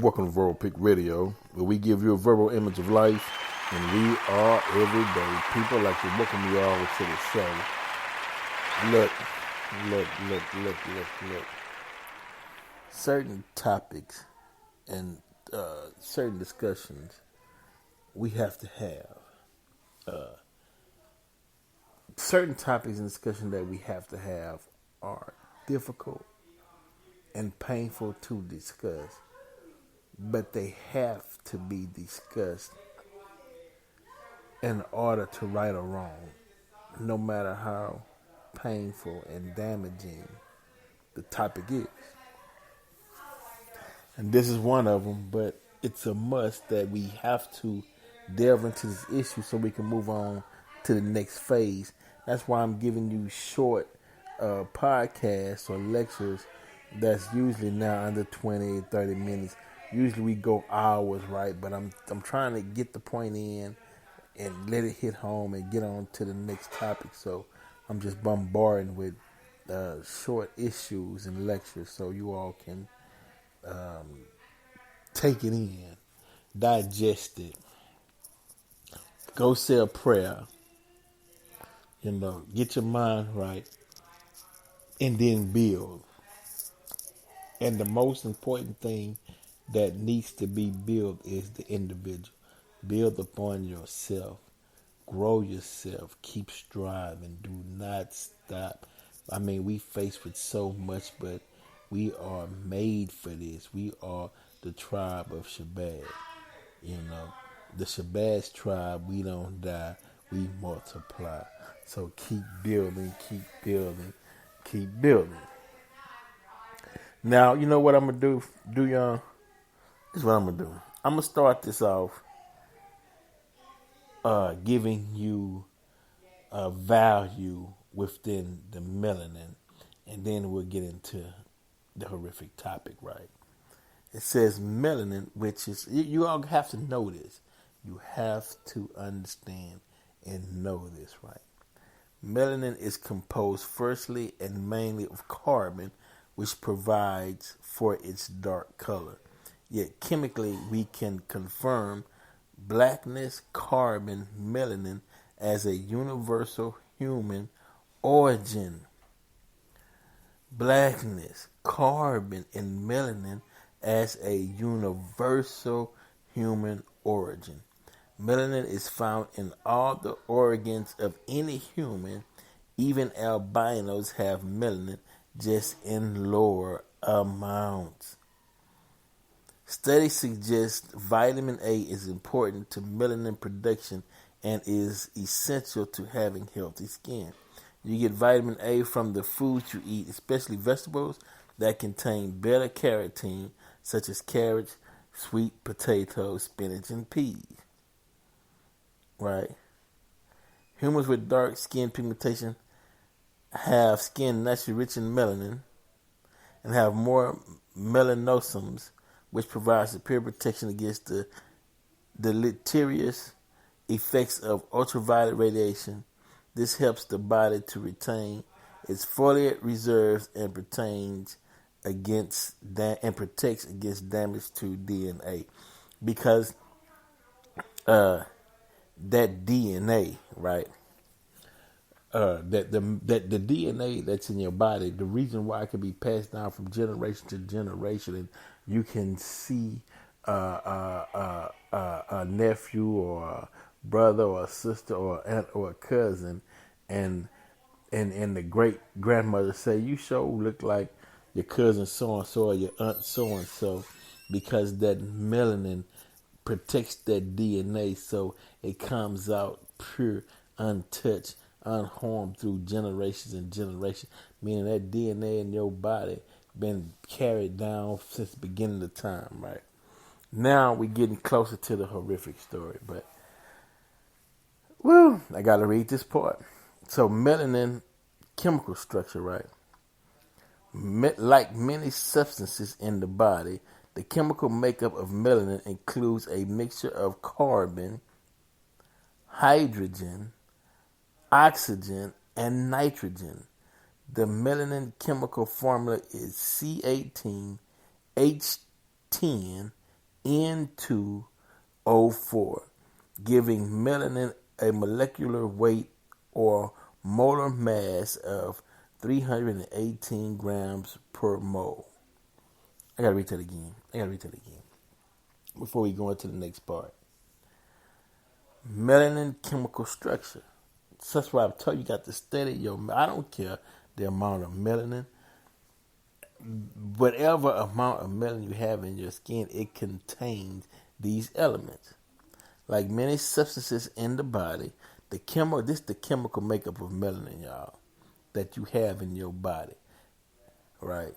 Welcome to Verbal Pick Radio, where we give you a verbal image of life, and we are everyday people. Like to welcome you all to the show. Look. Certain topics and certain discussions we have to have. Certain topics and discussions that we have to have are difficult and painful to discuss, but they have to be discussed in order to right or wrong, no matter how painful and damaging the topic is. And this is one of them, but it's a must that we have to delve into this issue so we can move on to the next phase. That's why I'm giving you short podcasts or lectures that's usually now under 20, 30 minutes. Usually we go hours, right? But I'm trying to get the point in and let it hit home and get on to the next topic. So I'm just bombarding with short issues and lectures so you all can take it in, digest it, go say a prayer, get your mind right, and then build. And the most important thing that needs to be built is the individual. Build upon yourself. Grow yourself. Keep striving. Do not stop. I mean, we faced with so much, but we are made for this. We are the tribe of Shabazz. The Shabazz tribe, we don't die. We multiply. So keep building, keep building, keep building. Now, you know what I'm going to do, y'all? This is what I'm going to do. I'm going to start this off giving you a value within the melanin, and then we'll get into the horrific topic, right? It says melanin, which is, you all have to know this. You have to understand and know this, right? Melanin is composed firstly and mainly of carbon, which provides for its dark color. Yet chemically, we can confirm blackness, carbon, melanin as a universal human origin. Blackness, carbon, and melanin as a universal human origin. Melanin is found in all the organs of any human. Even albinos have melanin, just in lower amounts. Studies suggest vitamin A is important to melanin production and is essential to having healthy skin. You get vitamin A from the foods you eat, especially vegetables that contain beta-carotene, such as carrots, sweet potatoes, spinach, and peas. Right? Humans with dark skin pigmentation have skin naturally rich in melanin and have more melanosomes, which provides superior protection against the deleterious effects of ultraviolet radiation. This helps the body to retain its folate reserves and protects against damage to DNA, because that DNA, right? That the DNA that's in your body, the reason why it can be passed down from generation to generation, and you can see a nephew or a brother or a sister or aunt or a cousin, and the great grandmother say, "You sure look like your cousin so and so or your aunt so and so," because that melanin protects that DNA, so it comes out pure, untouched, unharmed through generations and generations, meaning that DNA in your body been carried down since the beginning of time, right? Now we're getting closer to the horrific story, but I gotta read this part. So melanin chemical structure, right? Like many substances in the body, the chemical makeup of melanin includes a mixture of carbon, hydrogen, oxygen, and nitrogen. The melanin chemical formula is C18H10 N2O4, giving melanin a molecular weight or molar mass of 318 grams per mole. I gotta read that again. Before we go into the next part. Melanin chemical structure. So that's why I've told you, got to study your. I don't care the amount of melanin. Whatever amount of melanin you have in your skin, it contains these elements. Like many substances in the body, this is the chemical makeup of melanin, y'all, that you have in your body, right?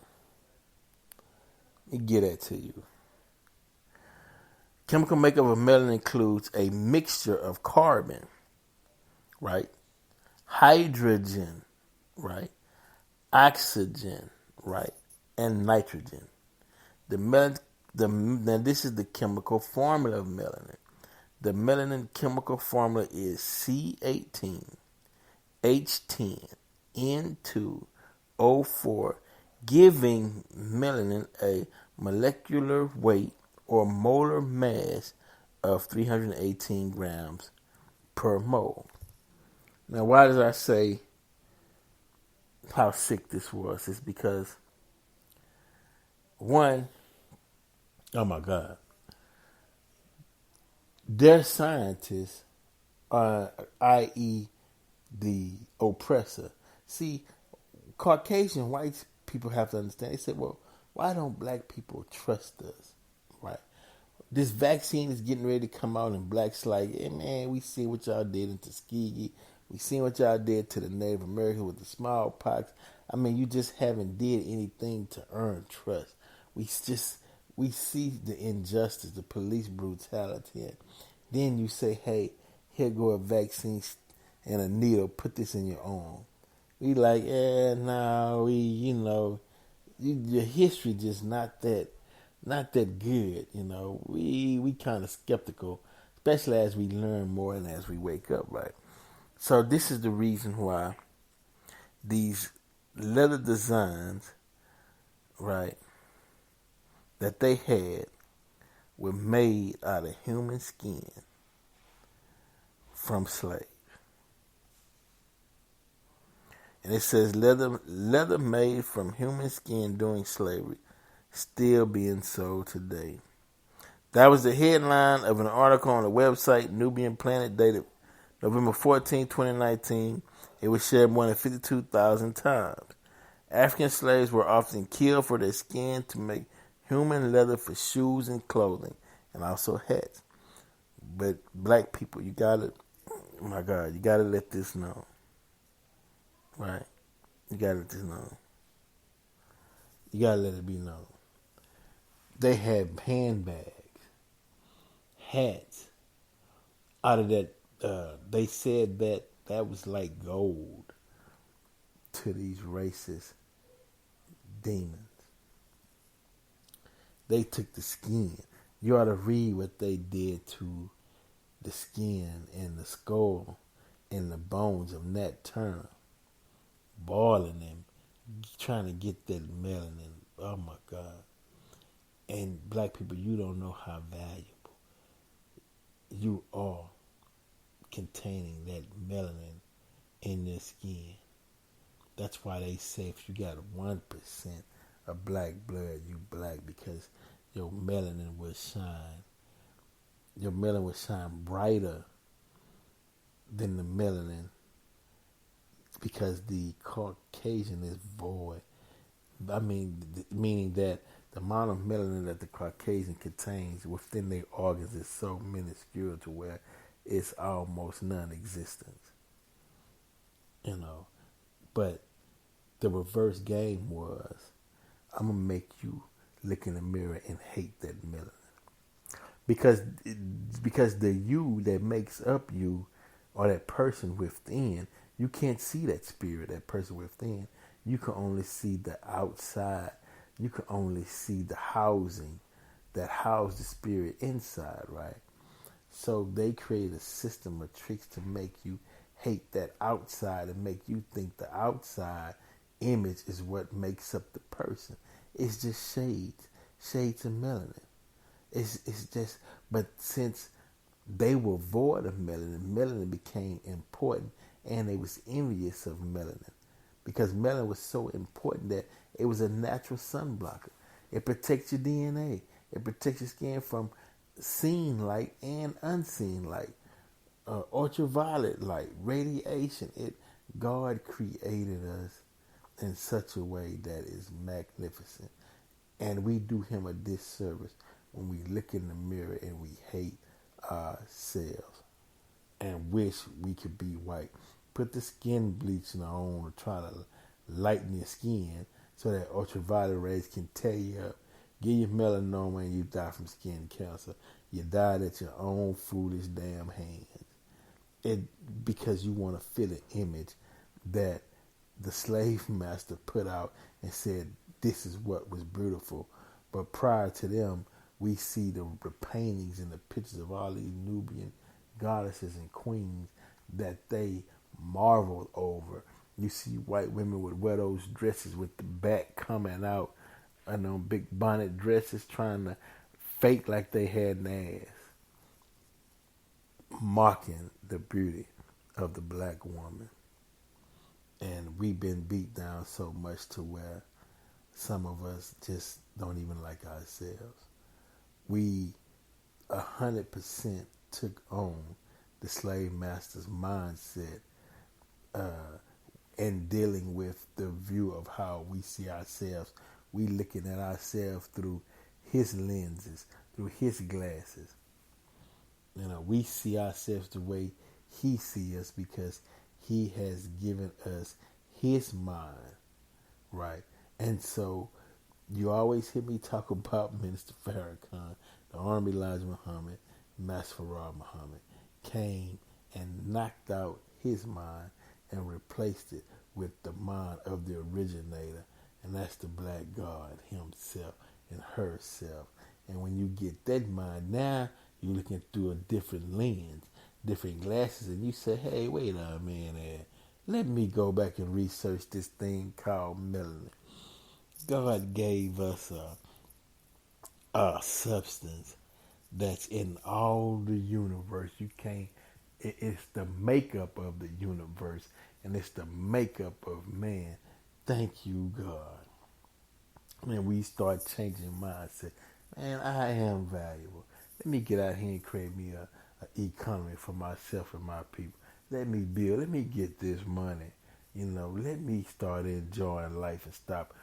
Let me get that to you. Chemical makeup of melanin includes a mixture of carbon, right? Hydrogen, right? Oxygen, right? And nitrogen. Now this is the chemical formula of melanin. The melanin chemical formula is C18H10N2O4, giving melanin a molecular weight or molar mass of 318 grams per mole. Now, why did I say how sick this was? It's because, one, oh my God, their scientists, i.e., the oppressor. See, Caucasian white people have to understand. They said, well, why don't black people trust us? Right? This vaccine is getting ready to come out, and blacks like, hey man, we see what y'all did in Tuskegee. We seen what y'all did to the Native American with the smallpox. I mean, you just haven't did anything to earn trust. We see the injustice, the police brutality. And then you say, hey, here go a vaccine and a needle. Put this in your arm. We like, your history just not that good. We kind of skeptical, especially as we learn more and as we wake up, right? So this is the reason why these leather designs, right, that they had were made out of human skin from slaves. And it says leather made from human skin during slavery still being sold today. That was the headline of an article on the website Nubian Planet dated November 14, 2019. It was shared more than 52,000 times. African slaves were often killed for their skin to make human leather for shoes and clothing, and also hats. But black people, you gotta let this know. Right? You gotta let this know. You gotta let it be known. They had handbags, hats, out of that. They said that was like gold to these racist demons. They took the skin. You ought to read what they did to the skin and the skull and the bones of Nat Turner, boiling them, trying to get that melanin. Oh my God. And black people, you don't know how valuable you are containing that melanin in your skin. That's why they say if you got 1% of black blood, you black, because your melanin will shine. Your melanin will shine brighter than the melanin because the Caucasian is void. I mean, meaning that the amount of melanin that the Caucasian contains within their organs is so minuscule to where it's almost non-existent. But the reverse game was, I'm going to make you look in the mirror and hate that melanin. Because the you that makes up you, or that person within, you can't see that spirit, that person within. You can only see the outside. You can only see the housing that housed the spirit inside, right? So they create a system of tricks to make you hate that outside and make you think the outside image is what makes up the person. It's just shades of melanin. It's just, but since they were void of melanin, melanin became important, and they was envious of melanin because melanin was so important that it was a natural sun blocker. It protects your DNA. It protects your skin from seen light and unseen light, ultraviolet light, radiation. It God created us in such a way that is magnificent, and we do Him a disservice when we look in the mirror and we hate ourselves and wish we could be white. Put the skin bleaching on to try to lighten your skin so that ultraviolet rays can tear you up. Get your melanoma and you die from skin cancer. You died at your own foolish damn hands. It because you want to fit an image that the slave master put out and said this is what was beautiful. But prior to them, we see the paintings and the pictures of all these Nubian goddesses and queens that they marveled over. You see white women would wear those dresses with the back coming out and them big bonnet dresses trying to fake like they had an ass, mocking the beauty of the black woman. And we've been beat down so much to where some of us just don't even like ourselves. We 100% took on the slave master's mindset in dealing with the view of how we see ourselves. We looking at ourselves through his lenses, through his glasses. You know, we see ourselves the way he sees us because he has given us his mind, right? And so you always hear me talk about Minister Farrakhan, the Honorable Elijah Muhammad, Master Farad Muhammad, came and knocked out his mind and replaced it with the mind of the originator, and that's the black God himself and herself. And when you get that mind, now you're looking through a different lens, different glasses, and you say, hey, wait a minute, let me go back and research this thing called melanin. God gave us a substance that's in all the universe. You can't. It's the makeup of the universe, and it's the makeup of man. Thank you, God. And we start changing mindset. Man, I am valuable. Let me get out here and create me a economy for myself and my people. Let me build. Let me get this money. You know, let me start enjoying life and stop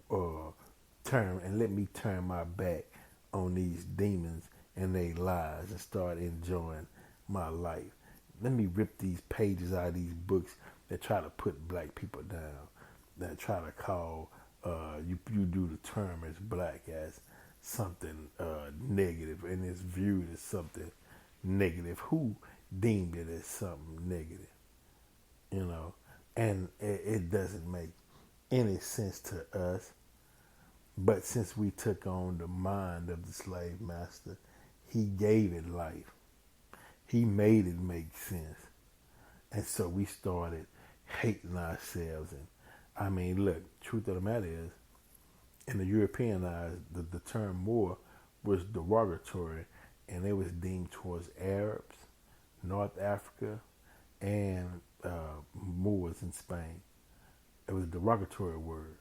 let me turn my back on these demons and their lies and start enjoying my life. Let me rip these pages out of these books that try to put black people down, that try to call you do the term as black as something negative, and it's viewed as something negative. Who deemed it as something negative? You know, and it doesn't make any sense to us. But since we took on the mind of the slave master, he gave it life. He made it make sense. And so we started hating ourselves. And I mean, look, truth of the matter is, in the European eyes, the term Moor was derogatory, and it was deemed towards Arabs, North Africa, and Moors in Spain. It was a derogatory word.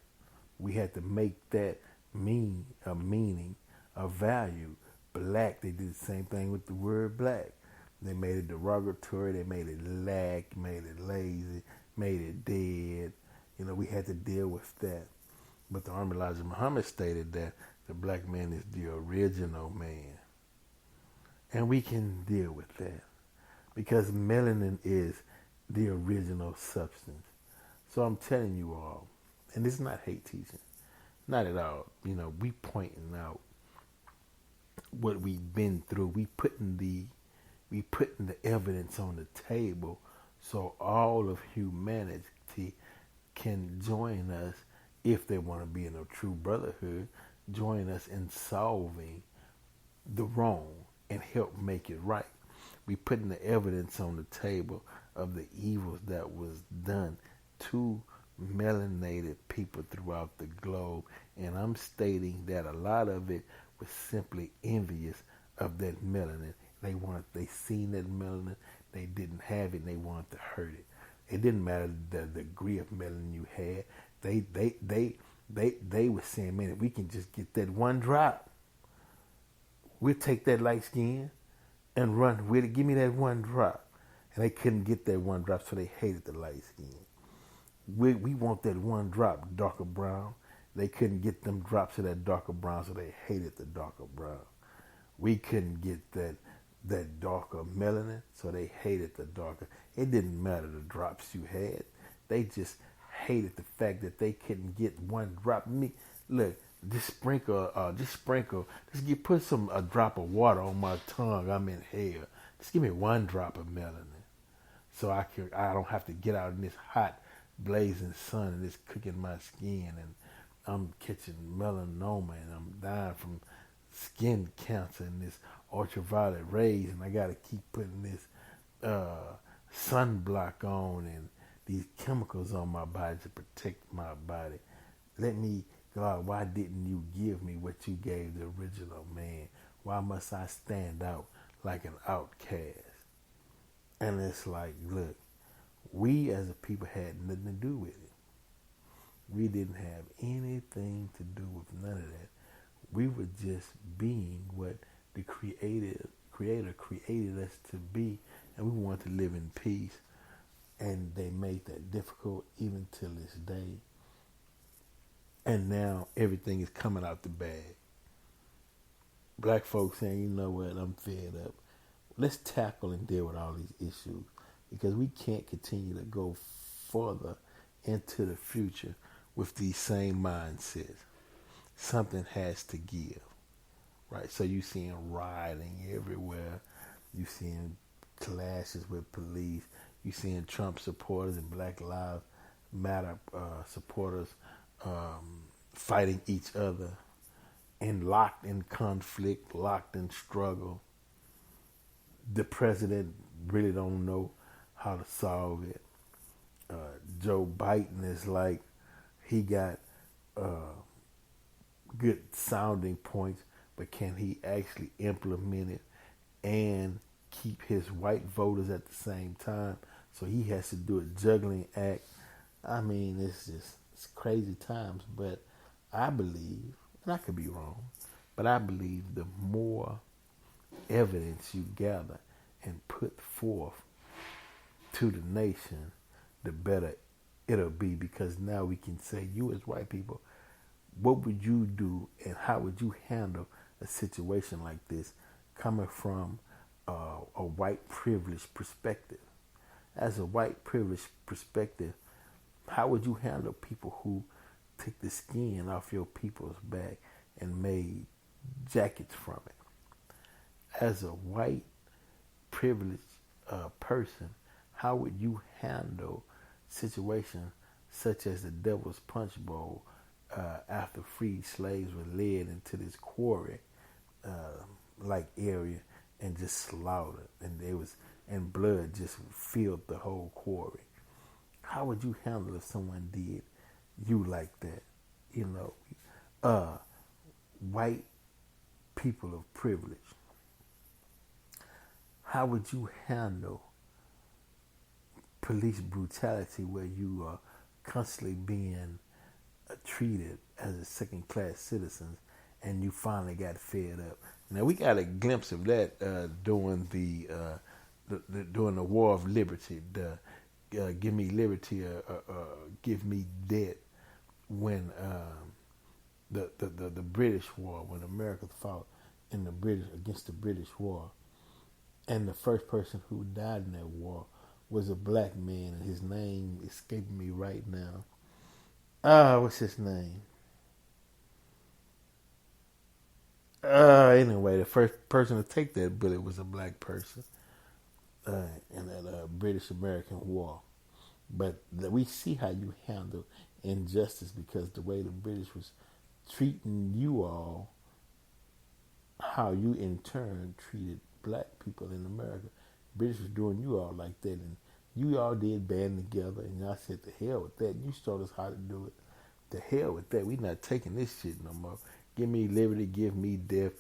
We had to make that mean a meaning, a value. Black, they did the same thing with the word black. They made it derogatory, they made it lack, made it lazy, made it dead. You know, we had to deal with that. But the Honorable Elijah Muhammad stated that the black man is the original man. And we can deal with that because melanin is the original substance. So I'm telling you all, and this is not hate teaching, not at all. You know, we pointing out what we've been through. We putting the evidence on the table so all of humanity can join us if they want to be in a true brotherhood, join us in solving the wrong and help make it right. We putting the evidence on the table of the evils that was done to melanated people throughout the globe, and I'm stating that a lot of it was simply envious of that melanin. They seen that melanin, they didn't have it, and they wanted to hurt it. It didn't matter the degree of melanin you had. They were saying, man, if we can just get that one drop, we'll take that light skin and run with it. Give me that one drop. And they couldn't get that one drop, so they hated the light skin. We want that one drop, darker brown. They couldn't get them drops of that darker brown, so they hated the darker brown. We couldn't get that darker melanin, so they hated the darker. It didn't matter the drops you had. They just hated the fact that they couldn't get one drop. Me, look, put a drop of water on my tongue. I'm in hell. Just give me one drop of melanin, so I don't have to get out in this hot, blazing sun and it's cooking my skin, and I'm catching melanoma and I'm dying from skin cancer and this ultraviolet rays, and I got to keep putting this sunblock on and these chemicals on my body to protect my body. Let me, God, why didn't you give me what you gave the original man? Why must I stand out like an outcast? And it's like, look, we as a people had nothing to do with it. We didn't have anything to do with none of that. We were just being what the Creator created us to be, and we wanted to live in peace. And they made that difficult even till this day. And now everything is coming out the bag. Black folks saying, you know what, I'm fed up. Let's tackle and deal with all these issues, because we can't continue to go further into the future with these same mindsets. Something has to give, right? So you're seeing rioting everywhere. You're seeing clashes with police. You're seeing Trump supporters and Black Lives Matter supporters fighting each other and locked in conflict, locked in struggle. The president really don't know how to solve it. Joe Biden is like, he got good sounding points, but can he actually implement it and keep his white voters at the same time? So he has to do a juggling act. I mean, it's crazy times, but I believe, and I could be wrong, but I believe the more evidence you gather and put forth to the nation, the better it'll be, because now we can say, you as white people, what would you do and how would you handle a situation like this coming from a white privileged perspective? As a white privileged perspective, how would you handle people who took the skin off your people's back and made jackets from it? As a white privileged person, how would you handle situations such as the Devil's Punch Bowl after freed slaves were led into this quarry like area and just slaughtered, and blood just filled the whole quarry? How would you handle if someone did you like that? You know, white people of privilege. How would you handle police brutality where you are constantly being treated as a second-class citizens, and you finally got fed up? Now we got a glimpse of that during the War of Liberty. Give me liberty, give me debt. When the British War, when America fought in the British against the British War, and the first person who died in that war was a black man, and his name escaping me right now. What's his name? Anyway, the first person to take that bullet was a black person in that British-American war. But we see how you handle injustice, because the way the British was treating you all, how you in turn treated black people in America. British was doing you all like that, and you all did band together, and y'all said, to hell with that. You showed us how to do it. To hell with that. We not taking this shit no more. Give me liberty, give me death.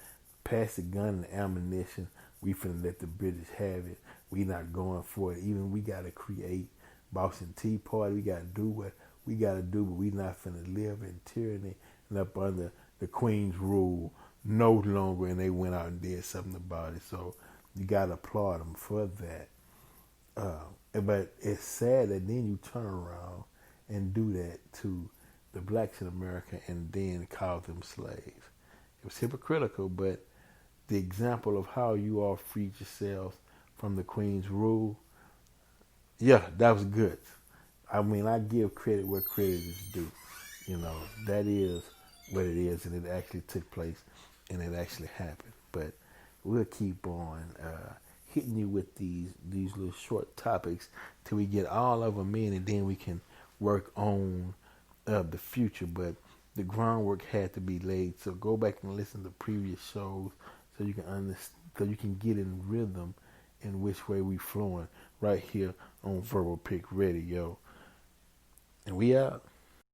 Pass the gun and ammunition. We finna let the British have it. We not going for it. Even we gotta create Boston Tea Party. We gotta do what we gotta do, but we not finna live in tyranny and up under the Queen's rule no longer. And they went out and did something about it. So you gotta applaud them for that. But it's sad that then you turn around and do that to the blacks in America and then call them slaves. It was hypocritical, but the example of how you all freed yourselves from the Queen's rule, yeah, that was good. I mean, I give credit where credit is due. You know, that is what it is, and it actually took place, and it actually happened. But we'll keep on hitting you with these little short topics till we get all of them in, and then we can work on the future. But the groundwork had to be laid. So go back and listen to previous shows so you can understand, so you can get in rhythm in which way we flowing right here on Verbal Pick Radio. And we out.